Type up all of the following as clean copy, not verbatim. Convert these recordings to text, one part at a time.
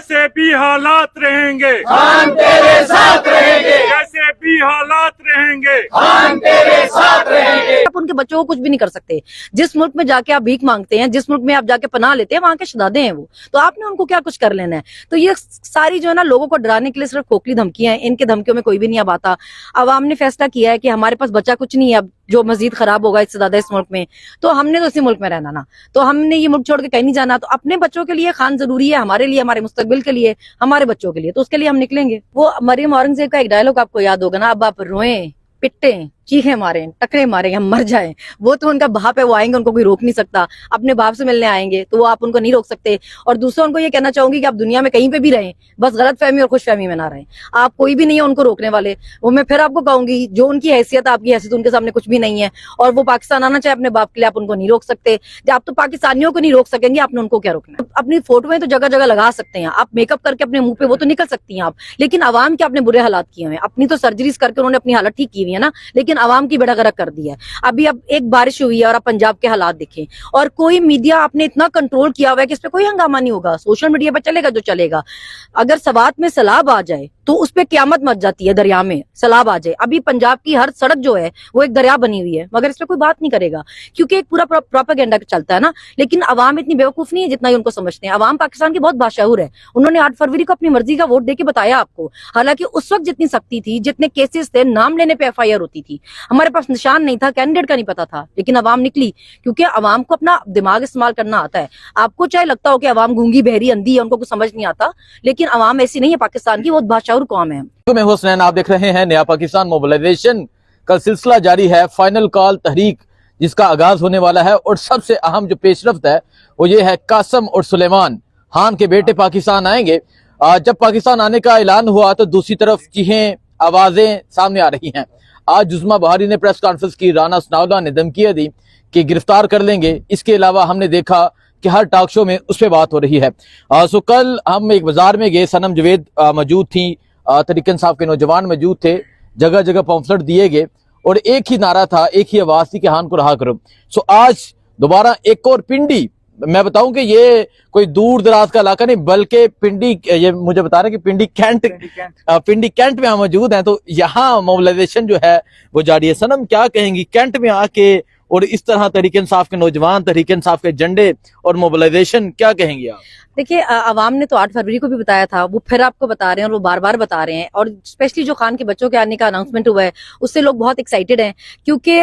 जैसे भी हालात रहेंगे हम तेरे साथ रहेंगे, जैसे भी हालात रहेंगे हम तेरे साथ रहेंगे। आप उनके बच्चों को कुछ भी नहीं कर सकते। जिस मुल्क में जाके आप भीख मांगते हैं, जिस मुल्क में आप जाके पनाह लेते हैं, वहां के शहजादे हैं वो, तो आपने उनको क्या कुछ कर लेना है। तो ये सारी जो है ना लोगों को डराने के लिए सिर्फ खोखली धमकियां हैं, इनके धमकियों में कोई भी नहीं अब आता। अवाम ने फैसला किया है कि हमारे पास बचा कुछ नहीं है अब जो मजीद खराब होगा इससे ज्यादा इस मुल्क में, तो हमने तो इसी मुल्क में रहना ना, तो हमने ये मुल्क छोड़ के कहीं नहीं जाना। तो अपने बच्चों के लिए खान जरूरी है, हमारे लिए, हमारे मुस्तकबिल के लिए, हमारे बच्चों के लिए, तो उसके लिए हम निकलेंगे। वो मरियम औरंगजेब का एक डायलॉग आपको याद होगा ना, अब आप रोएं, पिटें, चीखे मारें, टकरे मारें, हम मर जाएं, वो तो उनका बाप है, वो आएंगे, उनको कोई रोक नहीं सकता। अपने बाप से मिलने आएंगे तो वो आप उनको नहीं रोक सकते। और दूसरा उनको ये कहना चाहूंगी कि आप दुनिया में कहीं पे भी रहें, बस गलत फहमी और खुश फहमी में ना रहें। आप कोई भी नहीं है उनको रोकने वाले। वो मैं फिर आपको कहूंगी, जो उनकी हैसियत आपकी हैसियत उनके सामने कुछ भी नहीं है। और वो पाकिस्तान आना चाहे अपने बाप के लिए, आप उनको नहीं रोक सकते। आप तो पाकिस्तानियों को नहीं रोक सकेंगे, आपने उनको क्या रोकना। अपनी फोटोएं तो जगह जगह लगा सकते हैं आप, मेकअप करके अपने मुंह पे वो तो निकल सकती हैं आप, लेकिन अवाम के आपने बुरे हालात किए हुए हैं। अपनी तो सर्जरीज करके उन्होंने अपनी हालत ठीक की हुई है ना, लेकिन अवाम की बेड़ा गर्क कर दिया है। अभी अब एक बारिश हुई है और आप पंजाब के हालात देखें, और कोई मीडिया आपने इतना कंट्रोल किया हुआ है कि इस पे कोई हंगामा नहीं होगा। सोशल मीडिया पे चलेगा जो चलेगा। अगर सवात में सैलाब आ जाए तो उस पे क्यामत मच जाती है, दरिया में सैलाब आ जाए। अभी पंजाब की हर सड़क जो है वो एक दरिया बनी हुई है, मगर इस पे कोई बात नहीं करेगा क्योंकि एक पूरा प्रोपेगेंडा चलता है ना। लेकिन अवाम इतनी बेवकूफ नहीं है जितना ही उनको समझते हैं। अवाम पाकिस्तान की बहुत बाशाऊर है। उन्होंने 8 फरवरी को अपनी मर्जी का वोट देके बताया आपको। हालांकि उस वक्त जितनी सख्ती थी, जितने केसेस थे, नाम लेने पे FIR होती थी, हमारे पास निशान नहीं था, कैंडिडेट का नहीं पता था, लेकिन अवाम निकली क्योंकि अवाम को अपना दिमाग इस्तेमाल करना आता है। आपको चाहे लगता हो कि अवाम गूंगी बहरी अंधी है, उनको कुछ समझ नहीं आता, लेकिन अवाम ऐसी नहीं है। पाकिस्तान की बहुत बाशाऊर कौम है। मैं हुसनैन, आप देख रहे हैं नया पाकिस्तान। मोबिलाइजेशन का सिलसिला जारी है। फाइनल कॉल तहरीक जिसका आगाज होने वाला है, और सबसे अहम जो पेशरफ्त है वो ये है कासम और सुलेमान खान के बेटे पाकिस्तान आएंगे। जब पाकिस्तान आने का ऐलान हुआ तो दूसरी तरफ चीखें, आवाजें सामने आ रही हैं। आज जुस्मा बहारी ने प्रेस कॉन्फ्रेंस की, राना सनाउल्लाह ने धमकियां दी कि गिरफ्तार कर लेंगे। इसके अलावा हमने देखा कि हर टॉक शो में उस पर बात हो रही है। सो कल हम एक बाजार में गए, सनम जवेद मौजूद थी, तहरीक इंसाफ के नौजवान मौजूद थे, जगह जगह पम्फलेट दिए गए और एक ही नारा था, एक ही आवाज थी कि खान को रहा करो। सो आज दोबारा एक और पिंडी, मैं बताऊं कि ये कोई दूर दराज का इलाका नहीं बल्कि पिंडी, ये मुझे बता रहे हैं कि पिंडी कैंट में हम मौजूद हैं। तो यहाँ मोबिलाइजेशन जो है वो जारी है। सनम, क्या कहेंगी कैंट में आके और इस तरह तहरीक इंसाफ के नौजवान, तहरीक इंसाफ के झंडे और मोबिलाइजेशन, क्या कहेंगी आप? देखिए, अवाम ने तो 8 फरवरी को भी बताया था, वो फिर आपको बता रहे हैं और वो बार बार बता रहे हैं। और स्पेशली जो खान के बच्चों के आने का अनाउंसमेंट हुआ है उससे लोग बहुत एक्साइटेड हैं, क्योंकि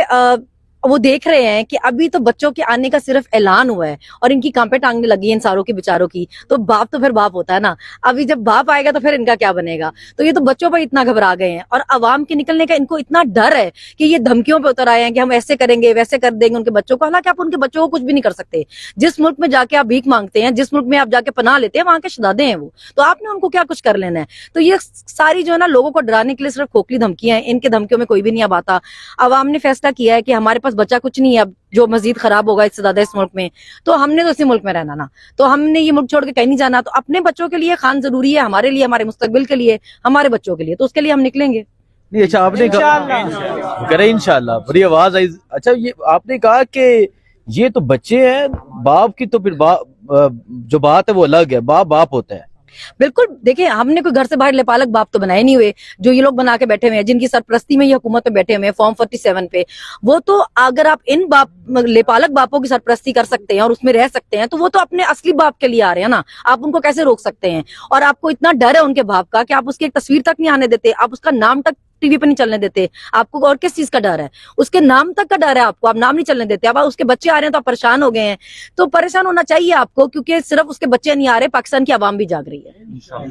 वो देख रहे हैं कि अभी तो बच्चों के आने का सिर्फ ऐलान हुआ है और इनकी कांपे टांगने लगी है इन सारों की बेचारों की। तो बाप तो फिर बाप होता है ना, अभी जब बाप आएगा तो फिर इनका क्या बनेगा। तो ये तो बच्चों पर इतना घबरा गए हैं और अवाम के निकलने का इनको इतना डर है कि ये धमकियों पे उतर आए हैं कि हम ऐसे करेंगे, वैसे कर देंगे उनके बच्चों को। हालांकि आप उनके बच्चों को कुछ भी नहीं कर सकते। जिस मुल्क में जाके आप भीख मांगते हैं, जिस मुल्क में आप जाके पनाह लेते हैं, वहां के शहजादे हैं वो, तो आपने उनको क्या कुछ कर लेना है। तो ये सारी जो है ना लोगों को डराने के लिए सिर्फ खोखली धमकियां हैं, इनके धमकियों में कोई भी नहीं अब आता। अवाम ने फैसला किया है कि हमारे पास बचा कुछ नहीं है जो मजीद खराब होगा इससे ज्यादा इस मुल्क में, तो हमने तो इसी मुल्क में रहना ना, तो हमने ये मुल्क छोड़ के कहीं नहीं जाना। तो अपने बच्चों के लिए खान जरूरी है, हमारे लिए, हमारे मुस्तकबिल के लिए, हमारे बच्चों के लिए, तो उसके लिए हम निकलेंगे। नहीं, अच्छा आपने कहा इंशाल्लाह, बड़ी आवाज आई। अच्छा, ये आपने कहा कि ये तो बच्चे हैं, बाप की तो फिर जो बात है वो अलग है, बाप होता है। बिल्कुल, देखिए हमने कोई घर से बाहर लेपालक बाप तो बनाए नहीं हुए जो ये लोग बना के बैठे हुए हैं, जिनकी सरपरस्ती में ये हुकूमत में बैठे हुए हैं फॉर्म 47 पे। वो तो अगर आप इन लेपालक बापों की सरपरस्ती कर सकते हैं और उसमें रह सकते हैं, तो वो तो अपने असली बाप के लिए आ रहे हैं ना, आप उनको कैसे रोक सकते हैं। और आपको इतना डर है उनके बाप का कि आप उसकी एक तस्वीर तक नहीं आने देते, आप उसका नाम तक टीवी पे नहीं चलने देते। आपको और किस चीज का डर है? उसके नाम तक का डर है आपको, आप नाम नहीं चलने देते। अब उसके बच्चे आ रहे हैं तो आप परेशान हो गए हैं, तो परेशान होना चाहिए आपको, क्योंकि सिर्फ उसके बच्चे नहीं आ रहे, पाकिस्तान की आवाम भी जाग रही है।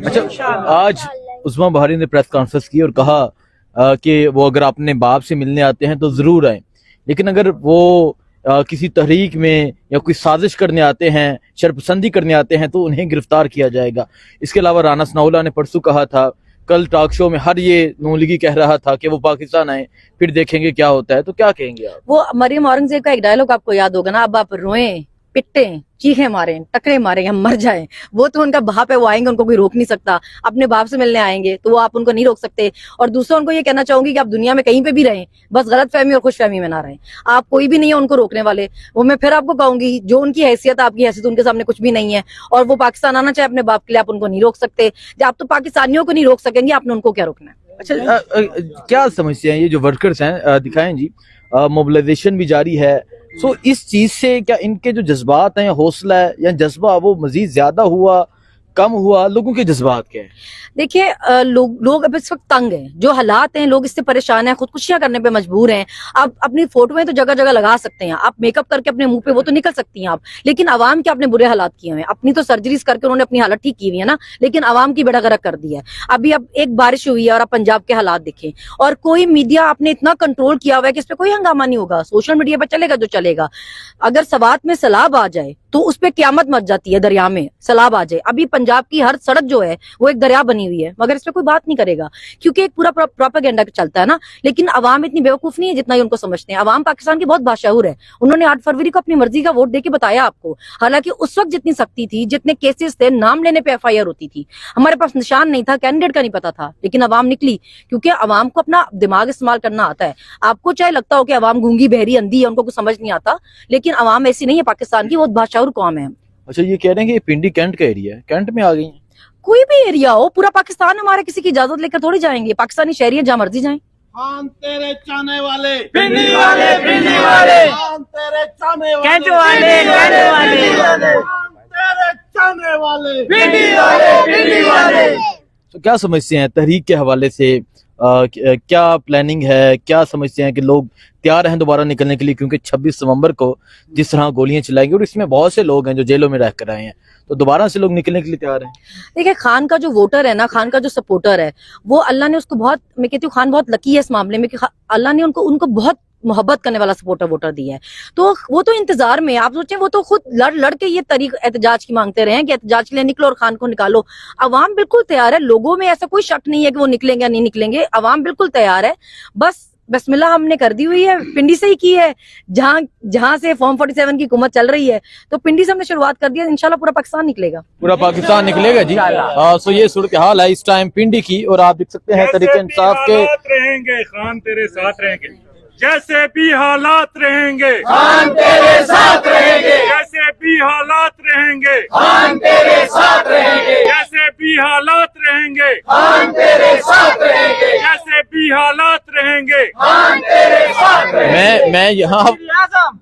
अच्छा, आज उस्मा बहारी ने प्रेस कॉन्फ्रेंस की और कहा कि वो अगर अपने बाप से मिलने आते हैं तो जरूर आए, लेकिन अगर वो किसी तहरीक में या कोई साजिश करने आते हैं, शरपसंदी करने आते हैं, तो उन्हें गिरफ्तार किया जाएगा। इसके अलावा राना सनाउल्लाह ने परसों कहा था, कल टॉक शो में हर ये नून लीगी कह रहा था कि वो पाकिस्तान आए, फिर देखेंगे क्या होता है। तो क्या कहेंगे आप? वो मरियम औरंगजेब का एक डायलॉग आपको याद होगा ना, अब आप रोएं, पिटें, चीखे मारें, टकरे मारें, हम मर जाएं, वो तो उनका बाप है, वो आएंगे, उनको कोई रोक नहीं सकता। अपने बाप से मिलने आएंगे तो वो आप उनको नहीं रोक सकते। और दूसरा उनको ये कहना चाहूंगी कि आप दुनिया में कहीं पे भी रहें, बस गलत फहमी और खुश फहमी में ना रहें। आप कोई भी नहीं है उनको रोकने वाले। वो मैं फिर आपको कहूंगी, जो उनकी हैसियत आपकी हैसियत उनके सामने कुछ भी नहीं है। और वो पाकिस्तान आना चाहे अपने बाप के लिए, आप उनको नहीं रोक सकते। जब आप तो पाकिस्तानियों को नहीं रोक सकेंगे, आपने उनको क्या रोकना है? अच्छा, क्या समझते हैं ये जो वर्कर्स हैं, दिखाएं जी, मोबिलाइजेशन भी जारी है, सो इस चीज से क्या इनके जो जज्बात हैं, हौसला है या जज्बा, वो मजीद ज्यादा हुआ, कम हुआ? लोगों के जज्बात क्या है? देखिए, लोग अब इस वक्त तंग हैं, जो हालात हैं, लोग इससे परेशान हैं, खुदकुशियां करने पे मजबूर हैं। आप अपनी फोटोएं तो जगह जगह लगा सकते हैं, आप मेकअप करके अपने मुंह पे वो तो निकल सकती हैं आप, लेकिन आवाम के आपने बुरे हालात किए हुए हैं। अपनी तो सर्जरीज करके उन्होंने अपनी हालत ठीक की हुई है ना, लेकिन आवाम की बेड़ा गर्क कर दी है। अभी अब एक बारिश हुई है और आप पंजाब के हालात देखें, और कोई मीडिया आपने इतना कंट्रोल किया हुआ है कि इस पे कोई हंगामा नहीं होगा। सोशल मीडिया पर चलेगा जो चलेगा। अगर सवात में सैलाब आ जाए तो उस पे क्यामत मच जाती है, दरिया में सैलाब आ जाए। अभी पंजाब की हर सड़क जो है वो एक दरिया बनी हुई है, मगर इस पे कोई बात नहीं करेगा, क्योंकि एक पूरा प्रोपेगेंडा चलता है ना। लेकिन अवाम इतनी बेवकूफ नहीं है जितना ही उनको समझते हैं। अवाम पाकिस्तान की बहुत बाशाऊर है। उन्होंने 8 फरवरी को अपनी मर्जी का वोट देके बताया आपको। हालांकि उस वक्त जितनी सख्ती थी, जितने केसेस थे, नाम लेने पे FIR होती थी, हमारे पास निशान नहीं था, कैंडिडेट का नहीं पता था, लेकिन अवाम निकली, क्योंकि अवाम को अपना दिमाग इस्तेमाल करना आता है। आपको चाहे लगता हो कि अवाम गूंगी बहरी अंधी है, उनको कुछ समझ नहीं आता, लेकिन अवाम ऐसी नहीं है। पाकिस्तान की बहुत बाशाऊर कौम है। अच्छा, ये कह रहे हैं कि ये पिंडी कैंट का एरिया है, कैंट में आ गई हैं? कोई भी एरिया हो, पूरा पाकिस्तान हमारे, किसी की इजाजत लेकर थोड़ी जाएंगे। पाकिस्तानी शहरी हैं, जहां मर्जी जाएं। खान तेरे चाहने वाले, पिंडी वाले, पिंडी वाले, खान तेरे चाहने वाले, कैंट वाले, कैंट वाले, खान तेरे चाहने वाले, पिंडी वाले, पिंडी वाले। तो क्या समझते हैं तहरीक के हवाले से, क्या प्लानिंग है? क्या समझते हैं कि लोग तैयार हैं दोबारा निकलने के लिए? क्योंकि 26 नवंबर को जिस तरह गोलियां चलाएंगी, और इसमें बहुत से लोग हैं जो जेलों में रह कर आए हैं, तो दोबारा से लोग निकलने के लिए तैयार हैं। देखिए, खान का जो वोटर है ना, खान का जो सपोर्टर है, वो अल्लाह ने उसको बहुत, मैं कहती हूँ खान बहुत लकी है इस मामले में कि अल्लाह ने उनको बहुत मोहब्बत करने वाला सपोर्टर वोटर दिया है। तो वो तो इंतजार में, आप सोचें, वो तो खुद लड़ के ये तरीक एहतजाज की मांगते रहे हैं कि एहतजाज के लिए निकलो और खान को निकालो। अवाम बिल्कुल तैयार है, लोगों में ऐसा कोई शक नहीं है कि वो निकलेंगे या नहीं निकलेंगे। अवाम बिल्कुल तैयार है, बस बिस्मिल्लाह हमने कर दी हुई है, पिंडी से ही की है, जहां से फॉर्म 47 की हुकूमत चल रही है, तो पिंडी से हमने शुरुआत कर दी है। इंशाल्लाह पूरा पाकिस्तान निकलेगा, पूरा पाकिस्तान निकलेगा जी। सो ये सूरत हाल है इस टाइम पिंडी की, और आप देख सकते हैं तहरीक इंसाफ के रहेंगे, खान तेरे साथ रहेंगे, जैसे भी हालात रहेंगे, खान तेरे साथ रहेंगे, जैसे भी हालात रहेंगे, खान तेरे साथ रहेंगे, जैसे भी हालात रहेंगे, खान तेरे साथ रहेंगे, जैसे भी हालात रहेंगे। खान तेरे साथ रहेंगे।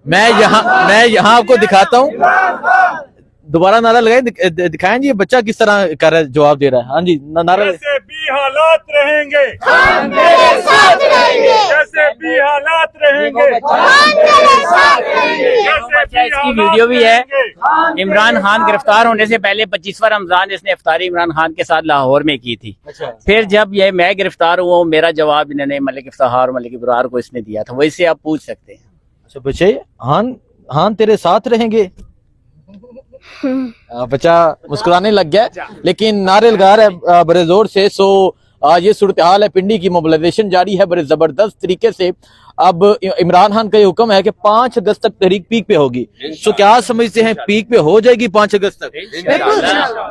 मैं यहाँ आपको दिखाता हूँ, दोबारा नारा लगाए, दिखाएं जी ये बच्चा किस तरह कर रहा है, जवाब दे रहा है। हाँ जी, नारा। जैसे भी हालात रहेंगे, खान तेरे साथ रहेंगे, जैसे भी हालात रहेंगे, खान तेरे साथ रहेंगे। जैसे भी इसकी हालात वीडियो भी है। रहेंगे। इमरान खान गिरफ्तार होने से पहले 25वां रमजान इसने इफ्तारी इमरान खान के साथ लाहौर में की थी। फिर जब ये मैं गिरफ्तार हुआ, मेरा जवाब इन्होंने मलिक इफ्तार मलिक इब्रार को इसने दिया था, वैसे आप पूछ सकते हैं। अच्छा बच्चे, हान तेरे साथ रहेंगे। बच्चा मुस्कुराने लग गया, लेकिन नारे लगा रहा है बड़े जोर से। सो ये सूरत हाल है, पिंडी की मोबिलाइजेशन जारी है बड़े जबरदस्त तरीके से। अब इमरान खान का ये हुक्म है कि 5 अगस्त तक तहरीक पीक पे होगी। सो क्या समझते हैं, पीक पे हो जाएगी 5 अगस्त तक?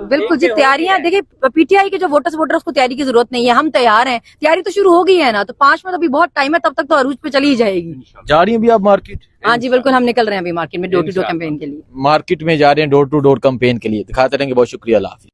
बिल्कुल जी। तैयारियां देखिए, PTI के जो वोटर्स उसको तैयारी की जरूरत नहीं है, हम तैयार हैं। तैयारी तो शुरू हो गई है ना, तो 5 में तो अभी बहुत टाइम है, तब तक तो अरूज पे चली ही जाएगी। जा रही हैं भी आप मार्केट? हाँ जी बिल्कुल, हम निकल रहे हैं अभी मार्केट में डोर टू डोर कैंपेन के लिए। मार्केट में जा रहे हैं डोर टू डोर कैंपेन के लिए। दिखाते रहेंगे, बहुत शुक्रिया, अल्लाह हाफिज़।